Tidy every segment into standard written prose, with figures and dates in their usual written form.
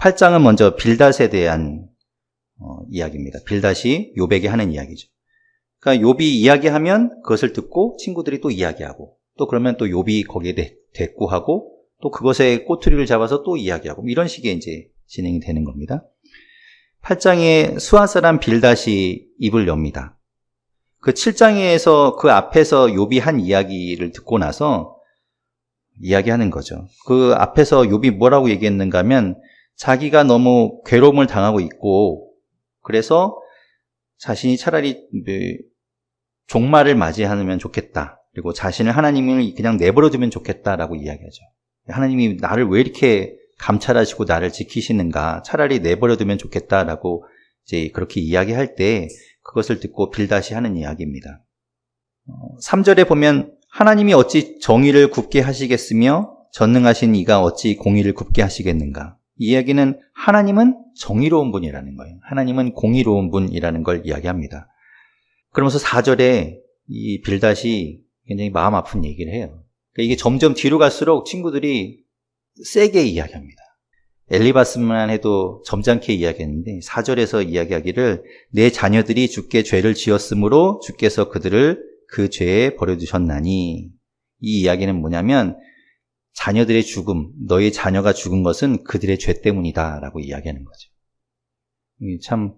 8장은 먼저 빌닷에 대한 이야기입니다. 빌닷이 욥에게 하는 이야기죠. 그러니까 욥이 이야기하면 그것을 듣고 친구들이 또 이야기하고, 또 그러면 또 욥이 거기에 대꾸하고, 또 그것에 꼬투리를 잡아서 또 이야기하고, 이런 식의 이제 진행이 되는 겁니다. 8장에 수아 사람 빌닷이 입을 엽니다. 그 7장에서 그 앞에서 욥이 한 이야기를 듣고 나서 이야기하는 거죠. 그 앞에서 욥이 뭐라고 얘기했는가 하면, 자기가 너무 괴로움을 당하고 있고, 그래서 자신이 차라리 종말을 맞이하면 좋겠다. 그리고 자신을 하나님을 그냥 내버려두면 좋겠다라고 이야기하죠. 하나님이 나를 왜 이렇게 감찰하시고 나를 지키시는가, 차라리 내버려두면 좋겠다라고 이제 그렇게 이야기할 때 그것을 듣고 빌닷이 하는 이야기입니다. 3절에 보면 하나님이 어찌 정의를 굽게 하시겠으며 전능하신 이가 어찌 공의를 굽게 하시겠는가. 이 이야기는 하나님은 정의로운 분이라는 거예요. 하나님은 공의로운 분이라는 걸 이야기합니다. 그러면서 4절에 이 빌닷이 굉장히 마음 아픈 얘기를 해요. 그러니까 이게 점점 뒤로 갈수록 친구들이 세게 이야기합니다. 엘리바스만 해도 점잖게 이야기했는데 4절에서 이야기하기를 내 자녀들이 주께 죄를 지었으므로 주께서 그들을 그 죄에 버려두셨나니. 이 이야기는 뭐냐면 자녀들의 죽음, 너의 자녀가 죽은 것은 그들의 죄 때문이다 라고 이야기하는 거죠. 참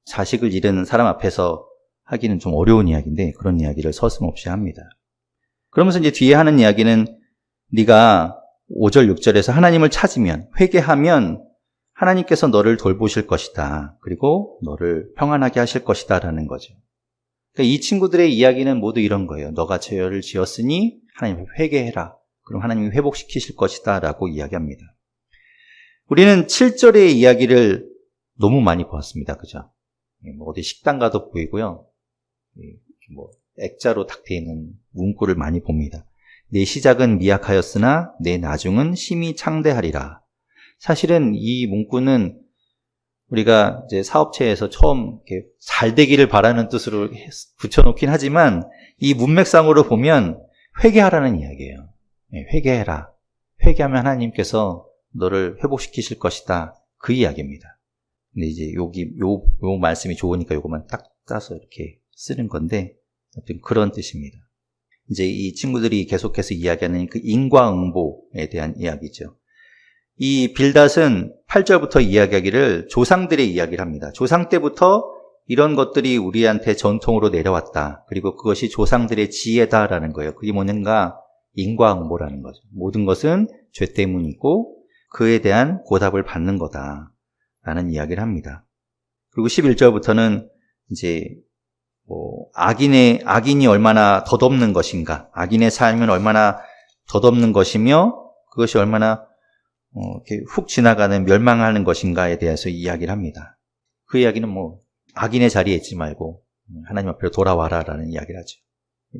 자식을 잃은 사람 앞에서 하기는 좀 어려운 이야기인데 그런 이야기를 서슴없이 합니다. 그러면서 이제 뒤에 하는 이야기는 네가 5절, 6절에서 하나님을 찾으면, 회개하면 하나님께서 너를 돌보실 것이다. 그리고 너를 평안하게 하실 것이다 라는 거죠. 그러니까 이 친구들의 이야기는 모두 이런 거예요. 너가 죄를 지었으니 하나님 회개해라. 그럼 하나님이 회복시키실 것이다 라고 이야기합니다. 우리는 7절의 이야기를 너무 많이 보았습니다. 그죠? 어디 식당 가도 보이고요. 액자로 딱 되어 있는 문구를 많이 봅니다. 내 시작은 미약하였으나 내 나중은 심히 창대하리라. 사실은 이 문구는 우리가 이제 사업체에서 처음 이렇게 잘 되기를 바라는 뜻으로 붙여놓긴 하지만 이 문맥상으로 보면 회개하라는 이야기예요. 회개해라. 회개하면 하나님께서 너를 회복시키실 것이다. 그 이야기입니다. 근데 이제 요 말씀이 좋으니까 요것만 딱 따서 이렇게 쓰는 건데, 아무튼 그런 뜻입니다. 이제 이 친구들이 계속해서 이야기하는 그 인과응보에 대한 이야기죠. 이 빌닷은 8절부터 이야기하기를 조상들의 이야기를 합니다. 조상 때부터 이런 것들이 우리한테 전통으로 내려왔다. 그리고 그것이 조상들의 지혜다라는 거예요. 그게 뭐는가? 인과응보라는 거죠. 모든 것은 죄 때문이고 그에 대한 보답을 받는 거다라는 이야기를 합니다. 그리고 11절부터는 이제 악인이 얼마나 덧없는 것인가, 악인의 삶은 얼마나 덧없는 것이며 그것이 얼마나 이렇게 훅 지나가는 멸망하는 것인가에 대해서 이야기를 합니다. 그 이야기는 악인의 자리에 있지 말고 하나님 앞으로 돌아와라라는 이야기를 하죠.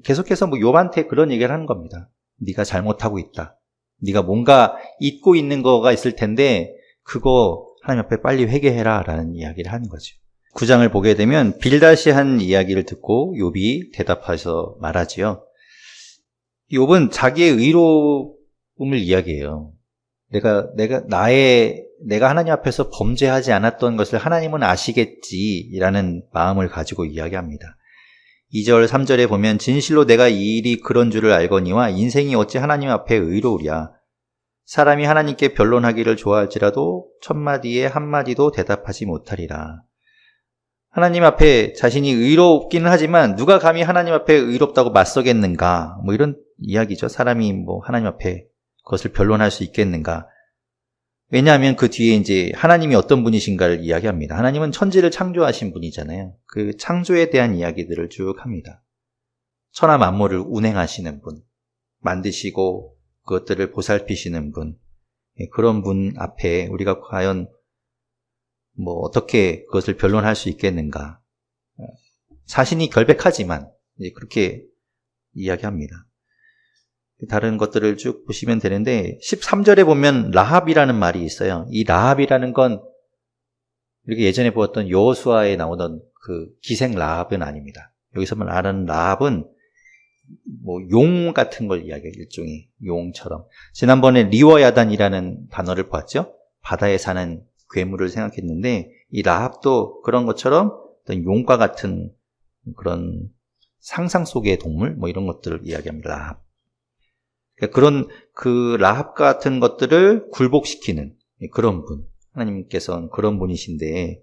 계속해서 욥한테 그런 얘기를 하는 겁니다. 네가 잘못하고 있다. 네가 뭔가 잊고 있는 거가 있을 텐데 그거 하나님 앞에 빨리 회개해라라는 이야기를 하는 거죠. 9장을 보게 되면 빌닷이 한 이야기를 듣고 욥이 대답해서 말하지요. 욥은 자기의 의로움을 이야기해요. 내가 하나님 앞에서 범죄하지 않았던 것을 하나님은 아시겠지라는 마음을 가지고 이야기합니다. 2절, 3절에 보면 진실로 내가 이 일이 그런 줄을 알거니와 인생이 어찌 하나님 앞에 의로우랴. 사람이 하나님께 변론하기를 좋아할지라도 첫마디에 한마디도 대답하지 못하리라. 하나님 앞에 자신이 의롭기는 하지만 누가 감히 하나님 앞에 의롭다고 맞서겠는가, 이런 이야기죠. 사람이 하나님 앞에 그것을 변론할 수 있겠는가. 왜냐하면 그 뒤에 이제 하나님이 어떤 분이신가를 이야기합니다. 하나님은 천지를 창조하신 분이잖아요. 그 창조에 대한 이야기들을 쭉 합니다. 천하 만물을 운행하시는 분, 만드시고 그것들을 보살피시는 분, 그런 분 앞에 우리가 과연 어떻게 그것을 변론할 수 있겠는가. 자신이 결백하지만 이제 그렇게 이야기합니다. 다른 것들을 쭉 보시면 되는데 13절에 보면 라합이라는 말이 있어요. 이 라합이라는 건 우리가 예전에 보았던 여호수아에 나오던 그 기생 라합은 아닙니다. 여기서 말하는 라합은 용 같은 걸 이야기해요. 일종의 용처럼. 지난번에 리워야단이라는 단어를 보았죠. 바다에 사는 괴물을 생각했는데 이 라합도 그런 것처럼 어떤 용과 같은 그런 상상 속의 동물 뭐 이런 것들을 이야기합니다. 라합. 그러니까 그런 그 라합 같은 것들을 굴복시키는 그런 분. 하나님께서는 그런 분이신데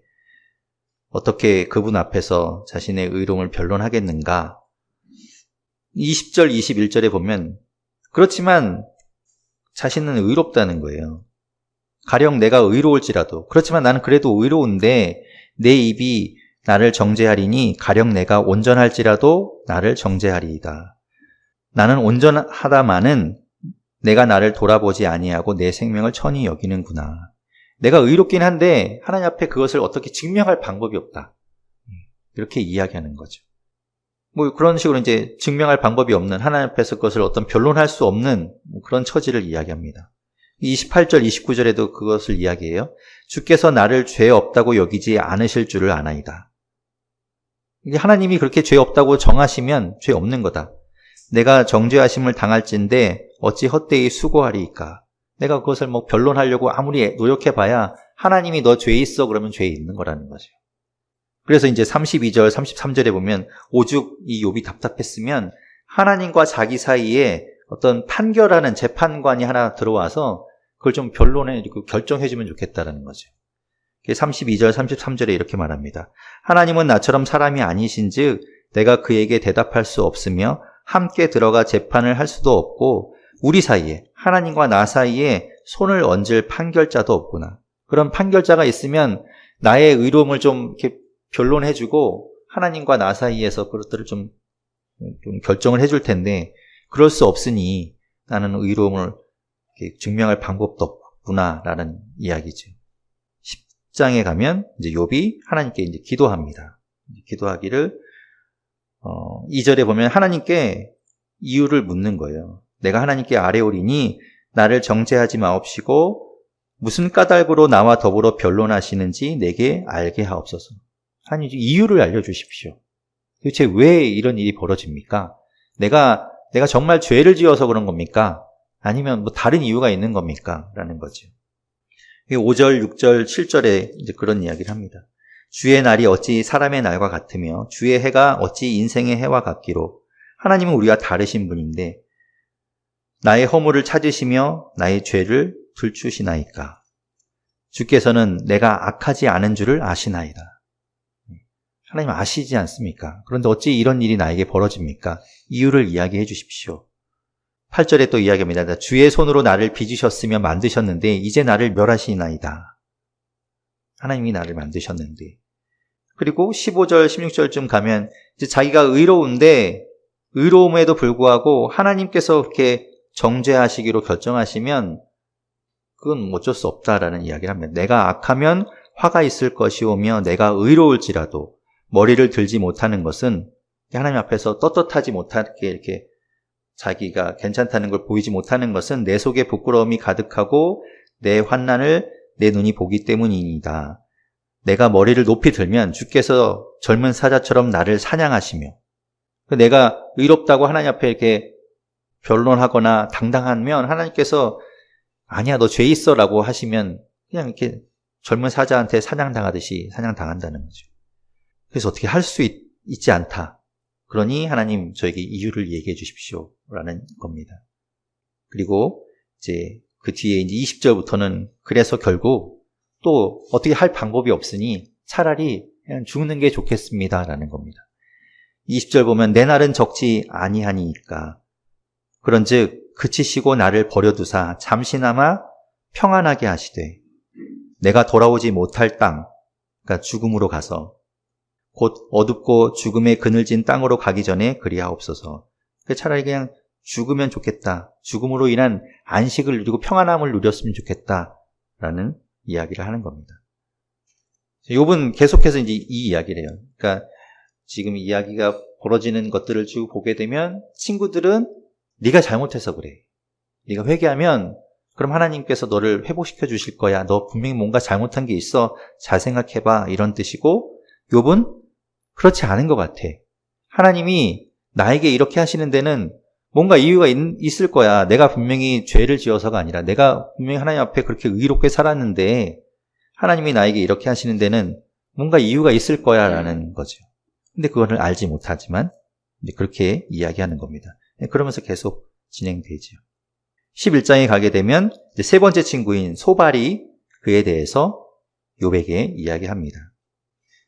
어떻게 그분 앞에서 자신의 의로움을 변론하겠는가? 20절, 21절에 보면 그렇지만 자신은 의롭다는 거예요. 가령 내가 의로울지라도 그렇지만 나는 그래도 의로운데 내 입이 나를 정죄하리니 가령 내가 온전할지라도 나를 정죄하리이다. 나는 온전하다마는 내가 나를 돌아보지 아니하고 내 생명을 천히 여기는구나. 내가 의롭긴 한데 하나님 앞에 그것을 어떻게 증명할 방법이 없다. 이렇게 이야기하는 거죠. 뭐 그런 식으로 이제 증명할 방법이 없는 하나님 앞에서 그것을 어떤 변론할 수 없는 그런 처지를 이야기합니다. 28절, 29절에도 그것을 이야기해요. 주께서 나를 죄 없다고 여기지 않으실 줄을 아나이다. 하나님이 그렇게 죄 없다고 정하시면 죄 없는 거다. 내가 정죄하심을 당할진데 어찌 헛되이 수고하리이까. 내가 그것을 뭐 변론하려고 아무리 노력해봐야 하나님이 너 죄 있어 그러면 죄 있는 거라는 거죠. 그래서 이제 32절, 33절에 보면 오죽 이 욥이 답답했으면 하나님과 자기 사이에 어떤 판결하는 재판관이 하나 들어와서 그걸 좀 변론해 결정해주면 좋겠다라는 거죠. 32절, 33절에 이렇게 말합니다. 하나님은 나처럼 사람이 아니신즉 내가 그에게 대답할 수 없으며 함께 들어가 재판을 할 수도 없고 우리 사이에 하나님과 나 사이에 손을 얹을 판결자도 없구나. 그런 판결자가 있으면 나의 의로움을 좀 이렇게 변론해주고 하나님과 나 사이에서 그것들을 좀 결정을 해줄 텐데 그럴 수 없으니 나는 의로움을 증명할 방법도 없구나라는 이야기죠. 10장에 가면 이제 욥이 하나님께 이제 기도합니다. 기도하기를 2절에 보면 하나님께 이유를 묻는 거예요. 내가 하나님께 아뢰오리니 나를 정죄하지 마옵시고 무슨 까닭으로 나와 더불어 변론하시는지 내게 알게 하옵소서. 하나님 이유를 알려주십시오. 도대체 왜 이런 일이 벌어집니까? 내가 정말 죄를 지어서 그런 겁니까? 아니면 뭐 다른 이유가 있는 겁니까? 라는 거죠. 5절, 6절, 7절에 이제 그런 이야기를 합니다. 주의 날이 어찌 사람의 날과 같으며 주의 해가 어찌 인생의 해와 같기로 하나님은 우리가 다르신 분인데 나의 허물을 찾으시며 나의 죄를 들추시나이까. 주께서는 내가 악하지 않은 줄을 아시나이다. 하나님 아시지 않습니까? 그런데 어찌 이런 일이 나에게 벌어집니까? 이유를 이야기해 주십시오. 8절에 또 이야기합니다. 주의 손으로 나를 빚으셨으며 만드셨는데 이제 나를 멸하시나이다. 하나님이 나를 만드셨는데. 그리고 15절, 16절쯤 가면 이제 자기가 의로운데 의로움에도 불구하고 하나님께서 그렇게 정죄하시기로 결정하시면 그건 어쩔 수 없다라는 이야기를 합니다. 내가 악하면 화가 있을 것이오며 내가 의로울지라도 머리를 들지 못하는 것은 하나님 앞에서 떳떳하지 못하게 이렇게 자기가 괜찮다는 걸 보이지 못하는 것은 내 속에 부끄러움이 가득하고 내 환난을 내 눈이 보기 때문이니다. 내가 머리를 높이 들면 주께서 젊은 사자처럼 나를 사냥하시며 내가 의롭다고 하나님 앞에 이렇게 변론하거나 당당하면 하나님께서 아니야 너 죄 있어 라고 하시면 그냥 이렇게 젊은 사자한테 사냥당하듯이 사냥당한다는 거죠. 그래서 어떻게 할 수 있지 않다. 그러니 하나님 저에게 이유를 얘기해 주십시오 라는 겁니다. 그리고 이제 그 뒤에 이제 20절부터는 그래서 결국 또 어떻게 할 방법이 없으니 차라리 그냥 죽는 게 좋겠습니다 라는 겁니다. 20절 보면 내 날은 적지 아니하니까 그런즉 그치시고 나를 버려두사 잠시나마 평안하게 하시되 내가 돌아오지 못할 땅 그러니까 죽음으로 가서 곧 어둡고 죽음의 그늘진 땅으로 가기 전에 그리하옵소서. 차라리 그냥 죽으면 좋겠다. 죽음으로 인한 안식을 누리고 평안함을 누렸으면 좋겠다라는 이야기를 하는 겁니다. 욥은 계속해서 이제 이 이야기를 해요. 그러니까 지금 이야기가 벌어지는 것들을 쭉 보게 되면 친구들은 네가 잘못해서 그래. 네가 회개하면 그럼 하나님께서 너를 회복시켜 주실 거야. 너 분명히 뭔가 잘못한 게 있어. 잘 생각해봐. 이런 뜻이고 욥은 그렇지 않은 것 같아. 하나님이 나에게 이렇게 하시는 데는 뭔가 이유가 있을 거야. 내가 분명히 죄를 지어서가 아니라 내가 분명히 하나님 앞에 그렇게 의롭게 살았는데 하나님이 나에게 이렇게 하시는 데는 뭔가 이유가 있을 거야 라는 거죠. 근데 그거를 알지 못하지만 이제 그렇게 이야기하는 겁니다. 그러면서 계속 진행되죠. 11장에 가게 되면 이제 세 번째 친구인 소발이 그에 대해서 욥에게 이야기합니다.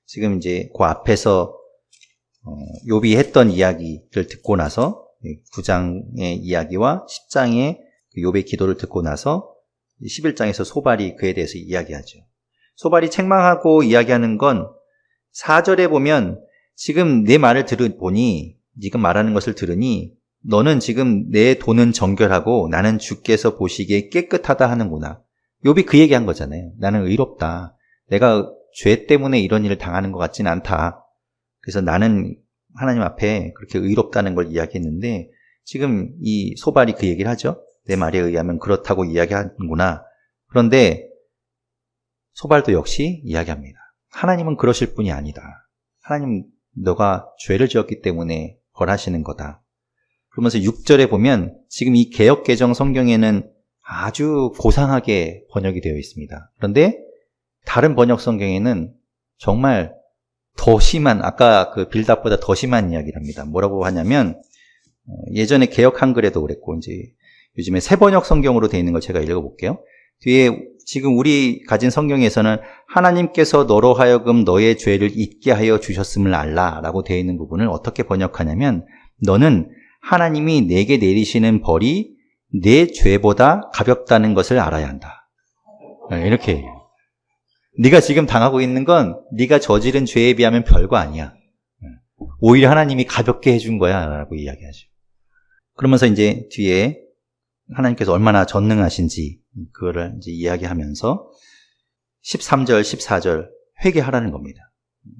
지금 이제 그 앞에서 욥이 했던 이야기를 듣고 나서 9장의 이야기와 10장의 욥의 기도를 듣고 나서 11장에서 소발이 그에 대해서 이야기하죠. 소발이 책망하고 이야기하는 건 4절에 보면 지금 내 말을 들어보니 네가 말하는 것을 들으니 너는 지금 내 돈은 정결하고 나는 주께서 보시기에 깨끗하다 하는구나. 욥이 그 얘기한 거잖아요. 나는 의롭다. 내가 죄 때문에 이런 일을 당하는 것 같지는 않다. 그래서 나는 하나님 앞에 그렇게 의롭다는 걸 이야기했는데 지금 이 소발이 그 얘기를 하죠. 내 말에 의하면 그렇다고 이야기하는구나. 그런데 소발도 역시 이야기합니다. 하나님은 그러실 분이 아니다. 하나님 너가 죄를 지었기 때문에 벌하시는 거다. 그러면서 6절에 보면 지금 이 개역개정 성경에는 아주 고상하게 번역이 되어 있습니다. 그런데 다른 번역 성경에는 정말 더 심한, 아까 그 빌답보다 더 심한 이야기를 합니다. 뭐라고 하냐면 예전에 개역 한글에도 그랬고 이제 요즘에 새 번역 성경으로 되어 있는 걸 제가 읽어볼게요. 뒤에 지금 우리 가진 성경에서는 하나님께서 너로 하여금 너의 죄를 잊게 하여 주셨음을 알라라고 되어 있는 부분을 어떻게 번역하냐면 너는 하나님이 내게 내리시는 벌이 내 죄보다 가볍다는 것을 알아야 한다. 이렇게 해요. 네가 지금 당하고 있는 건 네가 저지른 죄에 비하면 별거 아니야. 오히려 하나님이 가볍게 해준 거야 라고 이야기하죠. 그러면서 이제 뒤에 하나님께서 얼마나 전능하신지 그거를 이제 이야기하면서 13절, 14절 회개하라는 겁니다.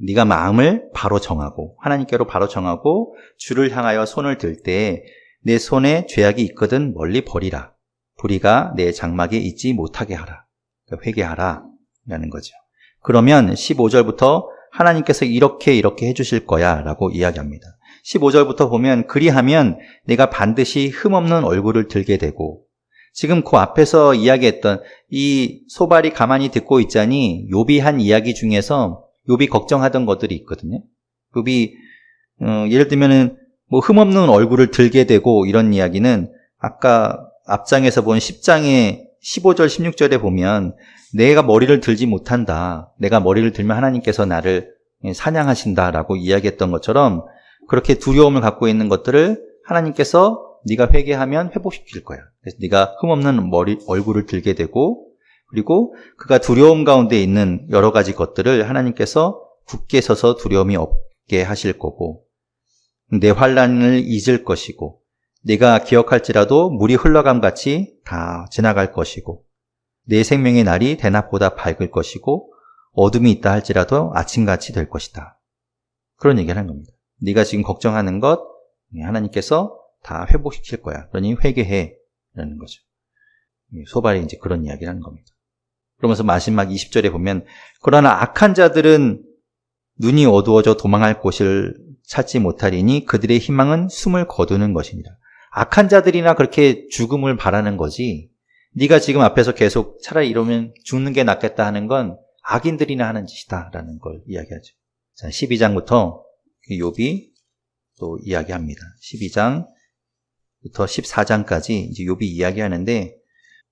네가 마음을 바로 정하고 하나님께로 바로 정하고 주를 향하여 손을 들 때 내 손에 죄악이 있거든 멀리 버리라. 불의가 내 장막에 있지 못하게 하라. 그러니까 회개하라 라는 거죠. 그러면 15절부터 하나님께서 이렇게 해주실 거야 라고 이야기합니다. 15절부터 보면 그리하면 내가 반드시 흠없는 얼굴을 들게 되고 지금 그 앞에서 이야기했던 이 소발이 가만히 듣고 있자니 욥이 한 이야기 중에서 욥이 걱정하던 것들이 있거든요. 욥이 예를 들면은 뭐 흠없는 얼굴을 들게 되고 이런 이야기는 아까 앞장에서 본 10장의 15절 16절에 보면 내가 머리를 들지 못한다. 내가 머리를 들면 하나님께서 나를 사냥하신다라고 이야기했던 것처럼 그렇게 두려움을 갖고 있는 것들을 하나님께서 네가 회개하면 회복시킬 거야. 그래서 네가 흠없는 얼굴을 들게 되고 그리고 그가 두려움 가운데 있는 여러 가지 것들을 하나님께서 굳게 서서 두려움이 없게 하실 거고 내 환난을 잊을 것이고 네가 기억할지라도 물이 흘러감같이 다 지나갈 것이고 내 생명의 날이 대낮보다 밝을 것이고 어둠이 있다 할지라도 아침같이 될 것이다. 그런 얘기를 하는 겁니다. 네가 지금 걱정하는 것 하나님께서 다 회복시킬 거야. 그러니 회개해 라는 거죠. 소발이 이제 그런 이야기를 하는 겁니다. 그러면서 마지막 20절에 보면 그러나 악한 자들은 눈이 어두워져 도망할 곳을 찾지 못하리니 그들의 희망은 숨을 거두는 것이니라. 악한 자들이나 그렇게 죽음을 바라는 거지 네가 지금 앞에서 계속 차라리 이러면 죽는 게 낫겠다 하는 건 악인들이나 하는 짓이다 라는 걸 이야기하죠. 자, 12장부터 욥이 또 이야기합니다. 12장부터 14장까지 이제 욥이 이야기하는데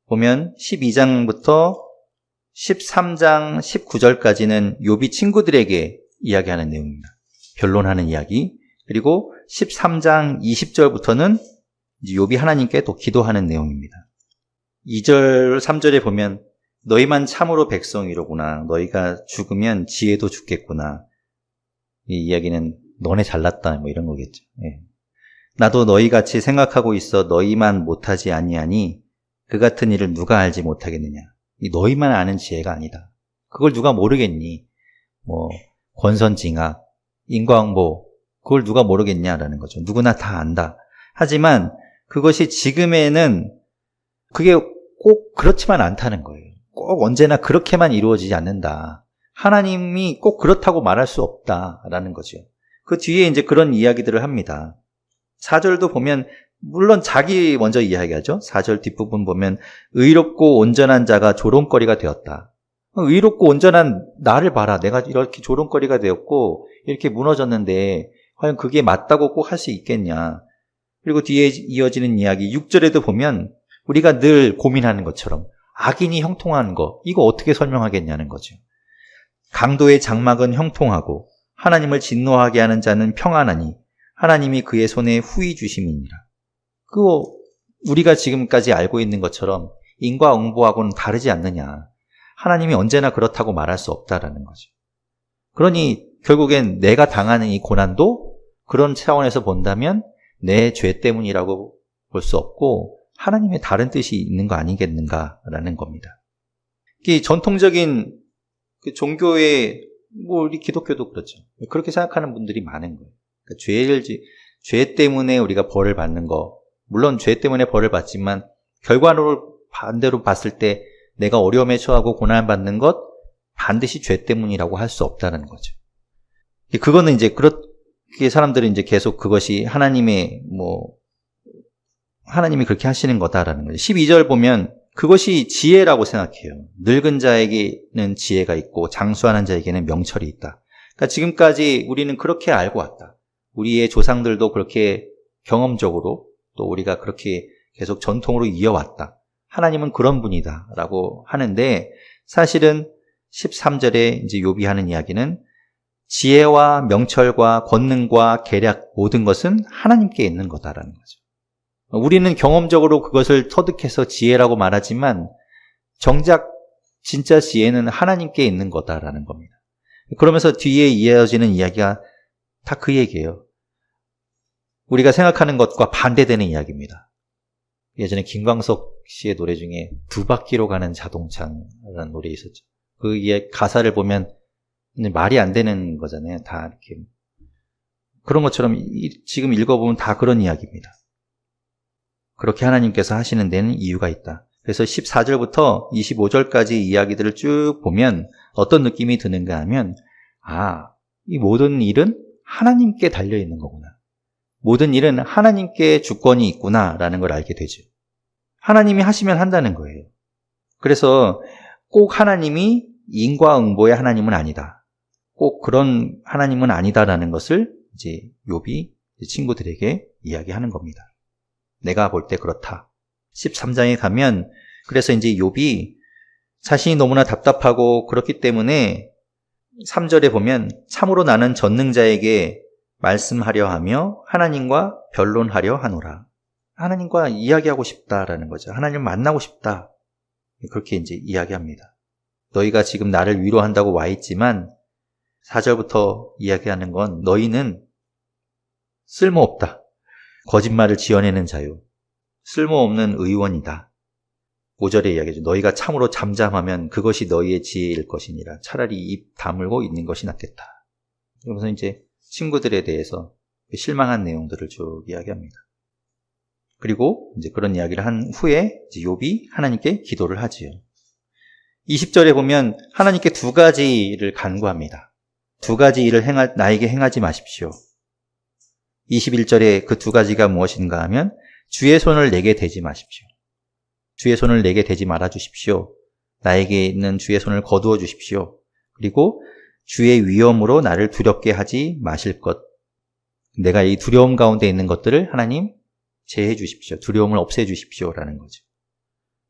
보면 12장부터 13장 19절까지는 욥이 친구들에게 이야기하는 내용입니다. 변론하는 이야기. 그리고 13장 20절부터는 이제 욥이 하나님께 또 기도하는 내용입니다. 2절, 3절에 보면 너희만 참으로 백성이로구나. 너희가 죽으면 지혜도 죽겠구나. 이 이야기는 너네 잘났다 뭐 이런 거겠죠. 예. 나도 너희같이 생각하고 있어 너희만 못하지 아니하니 그 같은 일을 누가 알지 못하겠느냐. 이 너희만 아는 지혜가 아니다. 그걸 누가 모르겠니? 뭐 권선징악, 인과응보 그걸 누가 모르겠냐라는 거죠. 누구나 다 안다. 하지만 그것이 지금에는 그게 꼭 그렇지만 않다는 거예요. 꼭 언제나 그렇게만 이루어지지 않는다. 하나님이 꼭 그렇다고 말할 수 없다라는 거죠. 그 뒤에 이제 그런 이야기들을 합니다. 4절도 보면 물론 자기 먼저 이야기하죠. 4절 뒷부분 보면 의롭고 온전한 자가 조롱거리가 되었다. 의롭고 온전한 나를 봐라. 내가 이렇게 조롱거리가 되었고 이렇게 무너졌는데 과연 그게 맞다고 꼭 할 수 있겠냐. 그리고 뒤에 이어지는 이야기 6절에도 보면 우리가 늘 고민하는 것처럼 악인이 형통한 거 이거 어떻게 설명하겠냐는 거죠. 강도의 장막은 형통하고 하나님을 진노하게 하는 자는 평안하니 하나님이 그의 손에 후히 주심이니라. 그거 우리가 지금까지 알고 있는 것처럼 인과응보하고는 다르지 않느냐. 하나님이 언제나 그렇다고 말할 수 없다라는 거죠. 그러니 결국엔 내가 당하는 이 고난도 그런 차원에서 본다면 내 죄 때문이라고 볼 수 없고 하나님의 다른 뜻이 있는 거 아니겠는가라는 겁니다. 이 전통적인 그 종교의 우리 기독교도 그렇죠. 그렇게 생각하는 분들이 많은 거예요. 그러니까 죄 때문에 우리가 벌을 받는 거, 물론 죄 때문에 벌을 받지만 결과로 반대로 봤을 때 내가 어려움에 처하고 고난을 받는 것 반드시 죄 때문이라고 할 수 없다는 거죠. 그거는 이제 그렇게 사람들은 이제 계속 그것이 하나님이 그렇게 하시는 거다라는 거죠. 12절 보면 그것이 지혜라고 생각해요. 늙은 자에게는 지혜가 있고 장수하는 자에게는 명철이 있다. 그러니까 지금까지 우리는 그렇게 알고 왔다. 우리의 조상들도 그렇게 경험적으로 또 우리가 그렇게 계속 전통으로 이어왔다. 하나님은 그런 분이다라고 하는데 사실은 13절에 이제 욥이 하는 이야기는 지혜와 명철과 권능과 계략 모든 것은 하나님께 있는 거다라는 거죠. 우리는 경험적으로 그것을 터득해서 지혜라고 말하지만 정작 진짜 지혜는 하나님께 있는 거다라는 겁니다. 그러면서 뒤에 이어지는 이야기가 다 그 얘기예요. 우리가 생각하는 것과 반대되는 이야기입니다. 예전에 김광석 씨의 노래 중에 두 바퀴로 가는 자동차라는 노래 있었죠. 그 가사를 보면 말이 안 되는 거잖아요. 다 이렇게. 그런 것처럼 지금 읽어보면 다 그런 이야기입니다. 그렇게 하나님께서 하시는 데는 이유가 있다. 그래서 14절부터 25절까지 이야기들을 쭉 보면 어떤 느낌이 드는가 하면 이 모든 일은 하나님께 달려있는 거구나. 모든 일은 하나님께 주권이 있구나라는 걸 알게 되죠. 하나님이 하시면 한다는 거예요. 그래서 꼭 하나님이 인과응보의 하나님은 아니다. 꼭 그런 하나님은 아니다라는 것을 이제 욥이 친구들에게 이야기하는 겁니다. 내가 볼 때 그렇다. 13장에 가면 그래서 이제 욥이 자신이 너무나 답답하고 그렇기 때문에 3절에 보면 참으로 나는 전능자에게 말씀하려 하며 하나님과 변론하려 하노라. 하나님과 이야기하고 싶다라는 거죠. 하나님을 만나고 싶다. 그렇게 이제 이야기합니다. 너희가 지금 나를 위로한다고 와 있지만 4절부터 이야기하는 건 너희는 쓸모없다. 거짓말을 지어내는 자유, 쓸모없는 의원이다. 5절의 이야기죠. 너희가 참으로 잠잠하면 그것이 너희의 지혜일 것이니라. 차라리 입 다물고 있는 것이 낫겠다. 그러면서 이제 친구들에 대해서 실망한 내용들을 쭉 이야기합니다. 그리고 이제 그런 이야기를 한 후에 이제 욥이 하나님께 기도를 하지요. 20절에 보면 하나님께 두 가지를 간구합니다. 두 가지 일을 나에게 행하지 마십시오. 21절에 그 두 가지가 무엇인가 하면 주의 손을 내게 대지 마십시오. 주의 손을 내게 대지 말아 주십시오. 나에게 있는 주의 손을 거두어 주십시오. 그리고 주의 위엄으로 나를 두렵게 하지 마실 것. 내가 이 두려움 가운데 있는 것들을 하나님 제해 주십시오. 두려움을 없애 주십시오라는 거죠.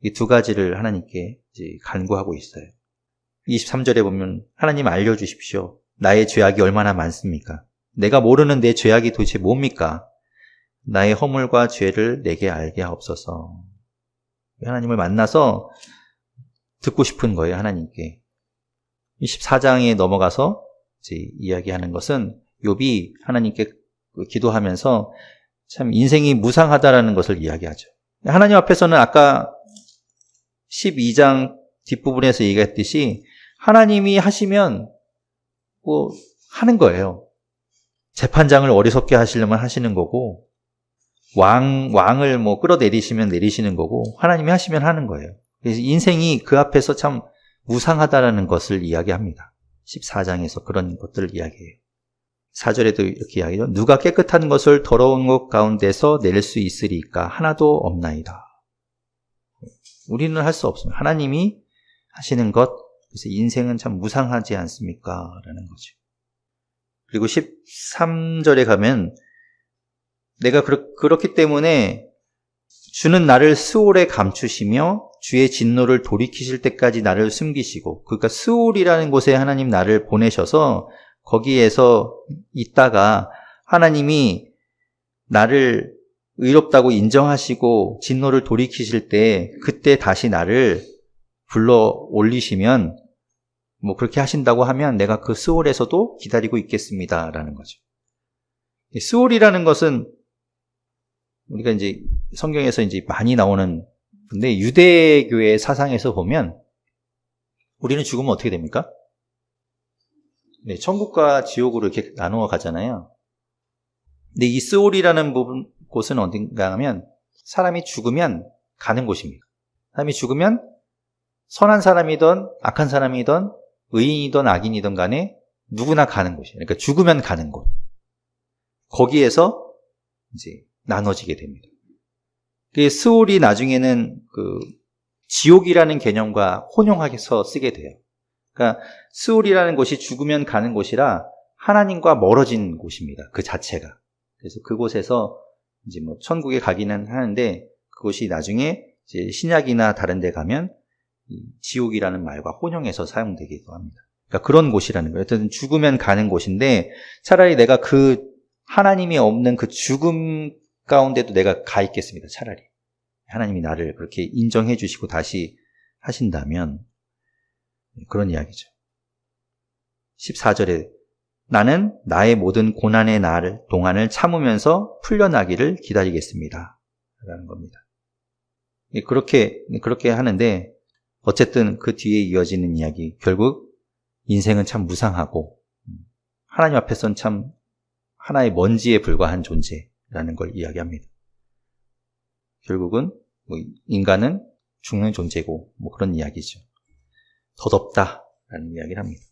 이 두 가지를 하나님께 이제 간구하고 있어요. 23절에 보면 하나님 알려주십시오. 나의 죄악이 얼마나 많습니까? 내가 모르는 내 죄악이 도대체 뭡니까? 나의 허물과 죄를 내게 알게 하옵소서. 하나님을 만나서 듣고 싶은 거예요, 하나님께. 24장에 넘어가서 이제 이야기하는 것은 욥이 하나님께 기도하면서 참 인생이 무상하다라는 것을 이야기하죠. 하나님 앞에서는 아까 12장 뒷부분에서 얘기했듯이 하나님이 하시면 하는 거예요. 재판장을 어리석게 하시려면 하시는 거고 왕을 끌어내리시면 내리시는 거고 하나님이 하시면 하는 거예요. 그래서 인생이 그 앞에서 참 무상하다라는 것을 이야기합니다. 14장에서 그런 것들을 이야기해요. 4절에도 이렇게 이야기죠. 누가 깨끗한 것을 더러운 것 가운데서 낼 수 있으리까? 하나도 없나이다. 우리는 할 수 없습니다. 하나님이 하시는 것, 그래서 인생은 참 무상하지 않습니까? 라는 거죠. 그리고 13절에 가면 내가 그렇기 때문에 주는 나를 스올에 감추시며 주의 진노를 돌이키실 때까지 나를 숨기시고, 그러니까 스올이라는 곳에 하나님 나를 보내셔서 거기에서 있다가 하나님이 나를 의롭다고 인정하시고 진노를 돌이키실 때 그때 다시 나를 불러 올리시면, 뭐 그렇게 하신다고 하면 내가 그 스올에서도 기다리고 있겠습니다라는 거죠. 스올이라는 것은 우리가 이제 성경에서 이제 많이 나오는, 근데 유대교의 사상에서 보면 우리는 죽으면 어떻게 됩니까? 네, 천국과 지옥으로 이렇게 나누어 가잖아요. 근데 이 스올이라는 곳은 어딘가 하면 사람이 죽으면 가는 곳입니다. 사람이 죽으면 선한 사람이든 악한 사람이든 의인이든 악인이든 간에 누구나 가는 곳이에요. 그러니까 죽으면 가는 곳. 거기에서 이제 나눠지게 됩니다. 그 스올이 나중에는 그 지옥이라는 개념과 혼용해서 쓰게 돼요. 그러니까 스올이라는 곳이 죽으면 가는 곳이라 하나님과 멀어진 곳입니다. 그 자체가. 그래서 그곳에서 이제 뭐 천국에 가기는 하는데 그곳이 나중에 이제 신약이나 다른 데 가면 지옥이라는 말과 혼용해서 사용되기도 합니다. 그러니까 그런 곳이라는 거예요. 어쨌든 죽으면 가는 곳인데 차라리 내가 그 하나님이 없는 그 죽음 가운데도 내가 가 있겠습니다. 차라리. 하나님이 나를 그렇게 인정해 주시고 다시 하신다면 그런 이야기죠. 14절에 나는 나의 모든 고난의 동안을 참으면서 풀려나기를 기다리겠습니다. 라는 겁니다. 그렇게 하는데 어쨌든 그 뒤에 이어지는 이야기, 결국 인생은 참 무상하고 하나님 앞에서는 참 하나의 먼지에 불과한 존재라는 걸 이야기합니다. 결국은 뭐 인간은 죽는 존재고 뭐 그런 이야기죠. 덧없다라는 이야기를 합니다.